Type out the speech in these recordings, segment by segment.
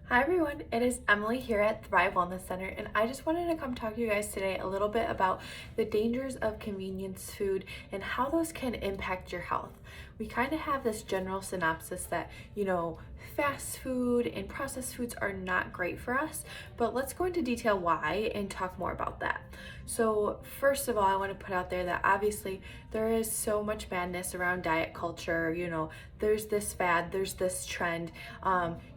Hi everyone, it is Emily here at Thrive Wellness Center, and I just wanted to come talk to you guys today a little bit about the dangers of convenience food and how those can impact your health. We kind of have this general synopsis that, fast food and processed foods are not great for us, but let's go into detail why and talk more about that. So, first of all, I want to put out there that obviously there is so much madness around diet culture. There's this fad, there's this trend.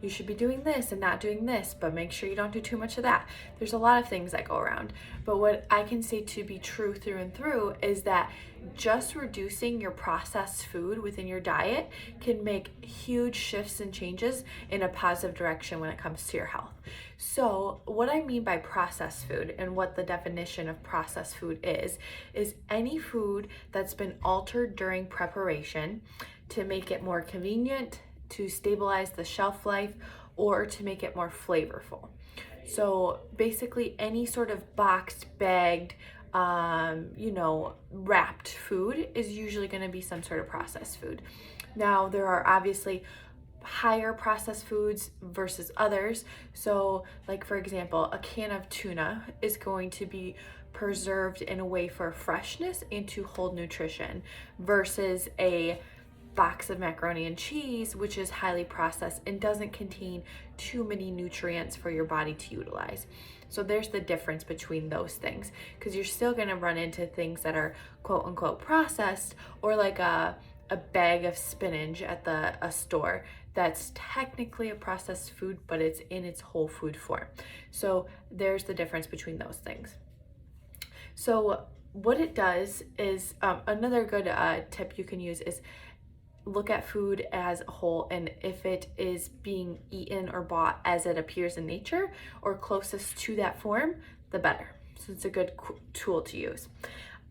You should be doing this and not doing this, but make sure you don't do too much of that. There's a lot of things that go around. But what I can say to be true through and through is that just reducing your processed food within your diet can make huge shifts and changes in a positive direction when it comes to your health. So, what I mean by processed food and what the definition of processed food is any food that's been altered during preparation to make it more convenient, to stabilize the shelf life, or to make it more flavorful. So basically any sort of boxed, bagged, wrapped food is usually going to be some sort of processed food. Now, there are obviously higher processed foods versus others. So, like for example, a can of tuna is going to be preserved in a way for freshness and to hold nutrition versus a box of macaroni and cheese, which is highly processed and doesn't contain too many nutrients for your body to utilize. So there's the difference between those things, because you're still going to run into things that are quote unquote processed, or like a bag of spinach at a store that's technically a processed food, but it's in its whole food form. So there's the difference between those things. So what it does is another good tip you can use is look at food as a whole, and if it is being eaten or bought as it appears in nature or closest to that form, the better. So it's a good tool to use.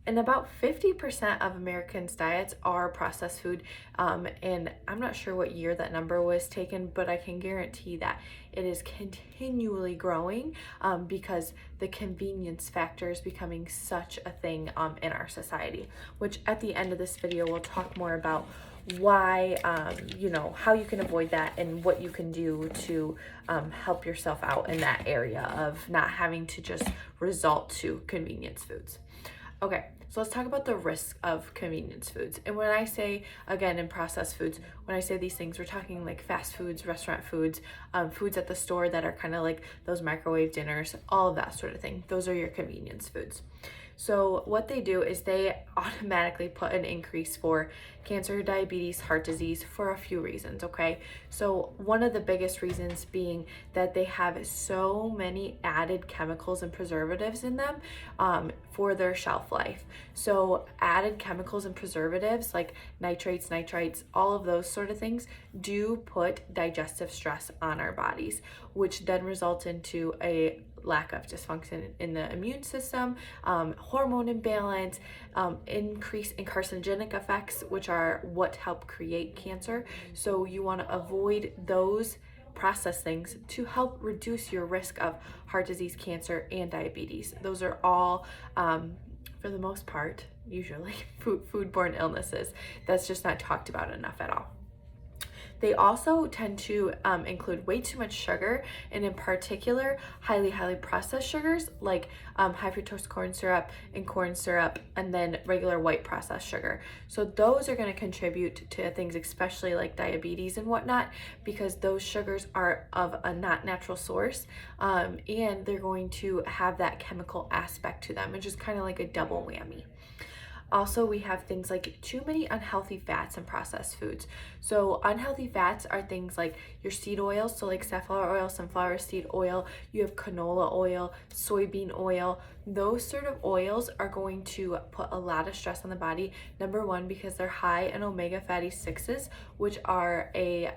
And about 50% of Americans' diets are processed food. And I'm not sure what year that number was taken, but I can guarantee that it is continually growing because the convenience factor is becoming such a thing in our society, which at the end of this video, we'll talk more about why, how you can avoid that and what you can do to help yourself out in that area of not having to just resort to convenience foods. Okay, so let's talk about the risk of convenience foods. And when I say, again, in processed foods, when I say these things, we're talking like fast foods, restaurant foods, foods at the store that are kind of like those microwave dinners, all of that sort of thing. Those are your convenience foods. So what they do is they automatically put an increase for cancer, diabetes, heart disease for a few reasons, okay? So one of the biggest reasons being that they have so many added chemicals and preservatives in them for their shelf life. So added chemicals and preservatives like nitrates, all of those sort of things do put digestive stress on our bodies, which then results into a lack of dysfunction in the immune system, hormone imbalance, increase in carcinogenic effects, which are what help create cancer. So you want to avoid those processed things to help reduce your risk of heart disease, cancer, and diabetes. Those are all, for the most part, usually foodborne illnesses. That's just not talked about enough at all. They also tend to include way too much sugar, and in particular, highly processed sugars like high fructose corn syrup, and then regular white processed sugar. So those are going to contribute to things, especially like diabetes and whatnot, because those sugars are of a not natural source, and they're going to have that chemical aspect to them, which is kind of like a double whammy. Also, we have things like too many unhealthy fats in processed foods. So unhealthy fats are things like your seed oils, so like safflower oil, sunflower seed oil, you have canola oil, soybean oil. Those sort of oils are going to put a lot of stress on the body. Number one, because they're high in omega fatty 6s, which are a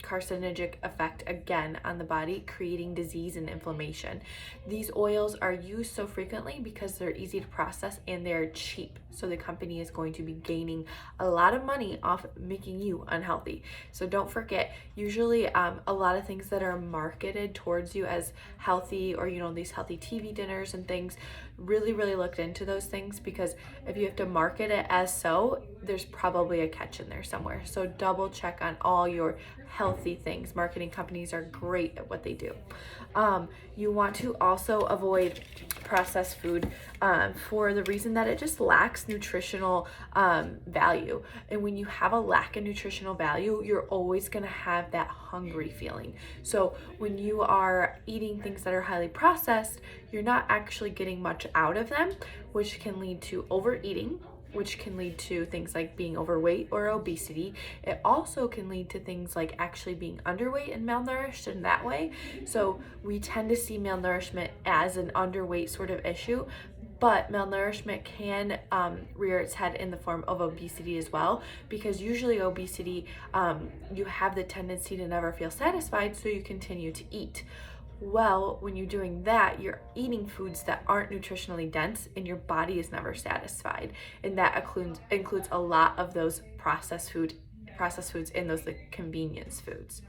carcinogenic effect again on the body, creating disease and inflammation. These oils are used so frequently because they're easy to process and they're cheap. So the company is going to be gaining a lot of money off making you unhealthy. So don't forget, usually a lot of things that are marketed towards you as healthy, or these healthy TV dinners and things, really, really looked into those things, because if you have to market it as so, there's probably a catch in there somewhere. So double check on all your healthy things. Marketing companies are great at what they do. You want to also avoid processed food for the reason that it just lacks nutritional value. And when you have a lack of nutritional value, you're always going to have that hungry feeling. So when you are eating things that are highly processed, you're not actually getting much out of them, which can lead to overeating, which can lead to things like being overweight or obesity. It also can lead to things like actually being underweight and malnourished in that way. So we tend to see malnourishment as an underweight sort of issue, but malnourishment can rear its head in the form of obesity as well, because usually obesity, you have the tendency to never feel satisfied, so you continue to eat. Well, when you're doing that, you're eating foods that aren't nutritionally dense and your body is never satisfied. And that includes a lot of those processed foods in those like convenience foods.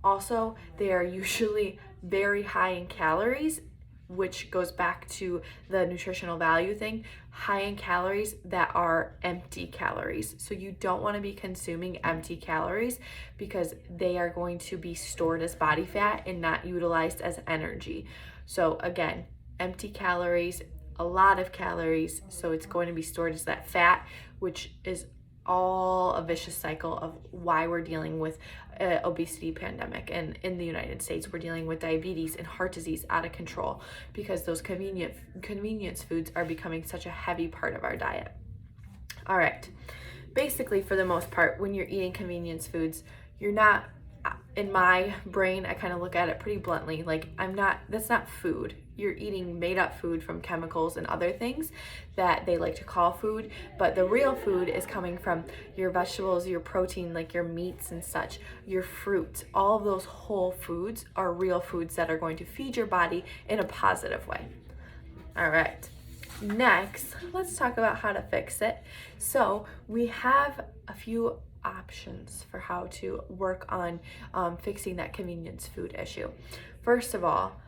Also, they are usually very high in calories, which goes back to the nutritional value thing, high in calories that are empty calories. So you don't want to be consuming empty calories, because they are going to be stored as body fat and not utilized as energy. So again, empty calories, a lot of calories, so it's going to be stored as that fat, which is all a vicious cycle of why we're dealing with obesity pandemic. And in the United States, we're dealing with diabetes and heart disease out of control, because those convenience foods are becoming such a heavy part of our diet. All right, basically, for the most part, when you're eating convenience foods, you're not, in my brain, I kind of look at it pretty bluntly, like that's not food. You're eating made up food from chemicals and other things that they like to call food, but the real food is coming from your vegetables, your protein, like your meats and such, your fruits. All of those whole foods are real foods that are going to feed your body in a positive way. All right. Next, let's talk about how to fix it. So we have a few options for how to work on fixing that convenience food issue. First of all,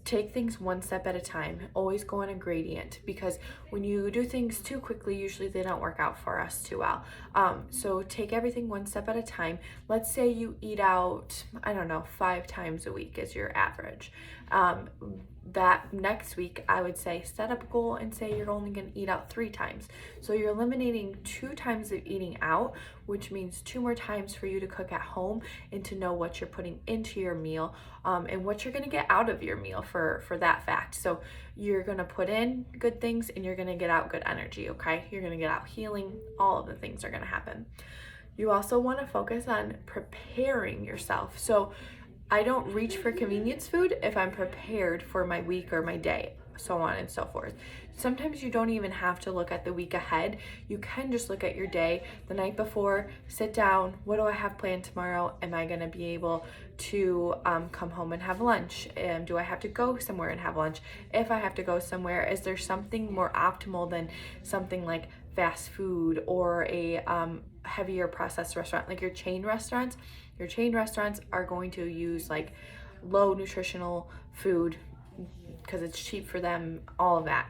take things one step at a time. Always go on a gradient, because when you do things too quickly, usually they don't work out for us too well. So take everything one step at a time. Let's say you eat out, 5 times a week is your average. That next week, I would say set up a goal and say you're only going to eat out 3 times. So you're eliminating 2 times of eating out, which means 2 more times for you to cook at home and to know what you're putting into your meal, and what you're going to get out of your meal for that fact. So you're going to put in good things and you're going to get out good energy, okay? You're going to get out healing. All of the things are going to happen. You also want to focus on preparing yourself. So I don't reach for convenience food if I'm prepared for my week or my day, so on and so forth. Sometimes you don't even have to look at the week ahead. You can just look at your day the night before, sit down. What do I have planned tomorrow? Am I going to be able to come home and have lunch? Do I have to go somewhere and have lunch? If I have to go somewhere, is there something more optimal than something like fast food or a heavier processed restaurant, like your chain restaurants? Your chain restaurants are going to use like low nutritional food because it's cheap for them, all of that.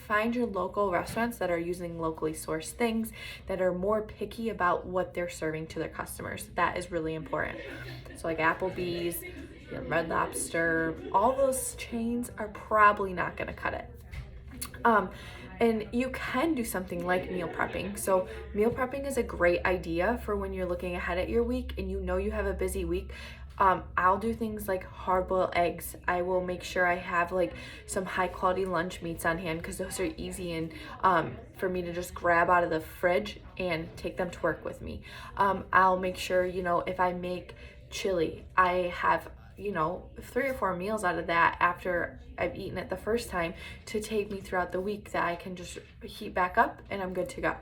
Find your local restaurants that are using locally sourced things, that are more picky about what they're serving to their customers. That is really important. So like Applebee's, Red Lobster, all those chains are probably not going to cut it. And you can do something like meal prepping. So meal prepping is a great idea for when you're looking ahead at your week and you know you have a busy week. I'll do things like hard-boiled eggs. I will make sure I have like some high-quality lunch meats on hand, because those are easy and for me to just grab out of the fridge and take them to work with me. I'll make sure, if I make chili, I have 3 or 4 meals out of that after I've eaten it the first time to take me throughout the week, that I can just heat back up and I'm good to go.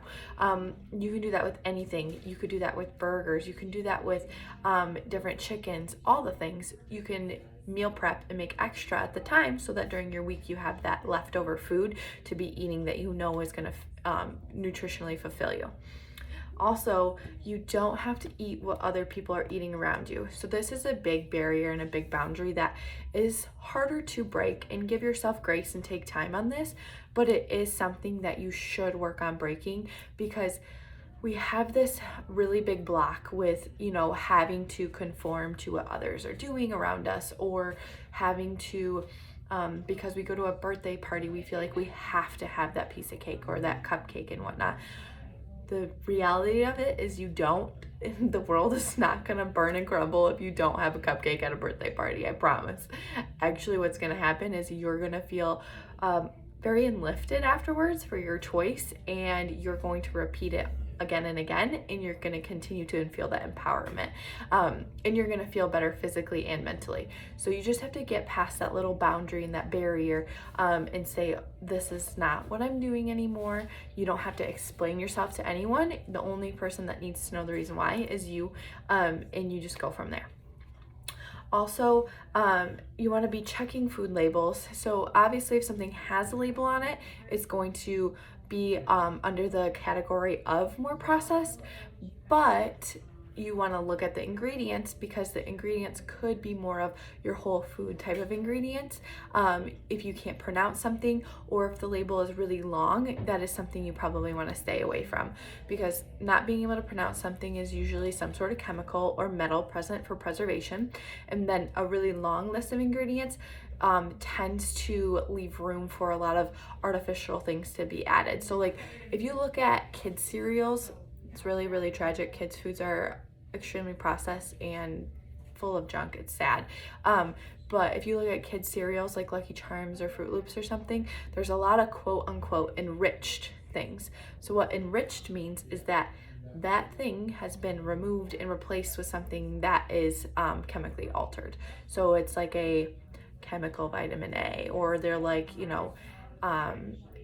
You can do that with anything. You could do that with burgers. You can do that with different chickens, all the things. You can meal prep and make extra at the time so that during your week you have that leftover food to be eating that is going to nutritionally fulfill you. Also, you don't have to eat what other people are eating around you. So this is a big barrier and a big boundary that is harder to break, and give yourself grace and take time on this, but it is something that you should work on breaking, because we have this really big block with, having to conform to what others are doing around us, or having to, because we go to a birthday party, we feel like we have to have that piece of cake or that cupcake and whatnot. The reality of it is you don't. The world is not gonna burn and crumble if you don't have a cupcake at a birthday party, I promise. Actually, what's gonna happen is you're gonna feel very enlifted afterwards for your choice, and you're going to repeat it again and again, and you're going to continue to feel that empowerment, and you're going to feel better physically and mentally. So you just have to get past that little boundary and that barrier, and say, this is not what I'm doing anymore. You don't have to explain yourself to anyone. The only person that needs to know the reason why is you, and you just go from there. Also, you want to be checking food labels. So obviously if something has a label on it, it's going to be under the category of more processed, but you want to look at the ingredients, because the ingredients could be more of your whole food type of ingredients. If you can't pronounce something, or if the label is really long, that is something you probably want to stay away from, because not being able to pronounce something is usually some sort of chemical or metal present for preservation. And then a really long list of ingredients tends to leave room for a lot of artificial things to be added. So like if you look at kids cereals, it's really, really tragic. Kids foods are extremely processed and full of junk. It's sad. But if you look at kids cereals like Lucky Charms or Fruit Loops or something, there's a lot of quote unquote enriched things. So what enriched means is that that thing has been removed and replaced with something that is chemically altered. So it's like a chemical vitamin A, or they're like,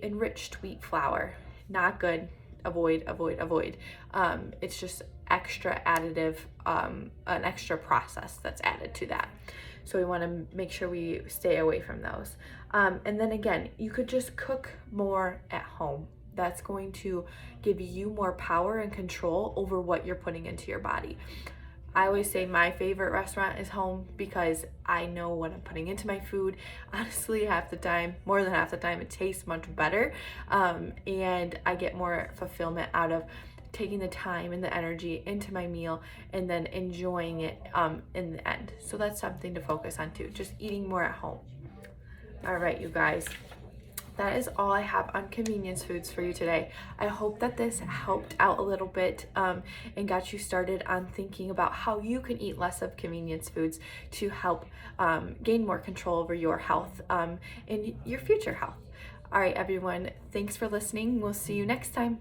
enriched wheat flour. Not good. Avoid. It's just extra additive, an extra process that's added to that. So we want to make sure we stay away from those. And then again, you could just cook more at home. That's going to give you more power and control over what you're putting into your body. I always say my favorite restaurant is home, because I know what I'm putting into my food. Honestly, more than half the time, it tastes much better. And I get more fulfillment out of taking the time and the energy into my meal and then enjoying it in the end. So that's something to focus on too, just eating more at home. All right, you guys. That is all I have on convenience foods for you today. I hope that this helped out a little bit, and got you started on thinking about how you can eat less of convenience foods to help gain more control over your health and your future health. All right, everyone. Thanks for listening. We'll see you next time.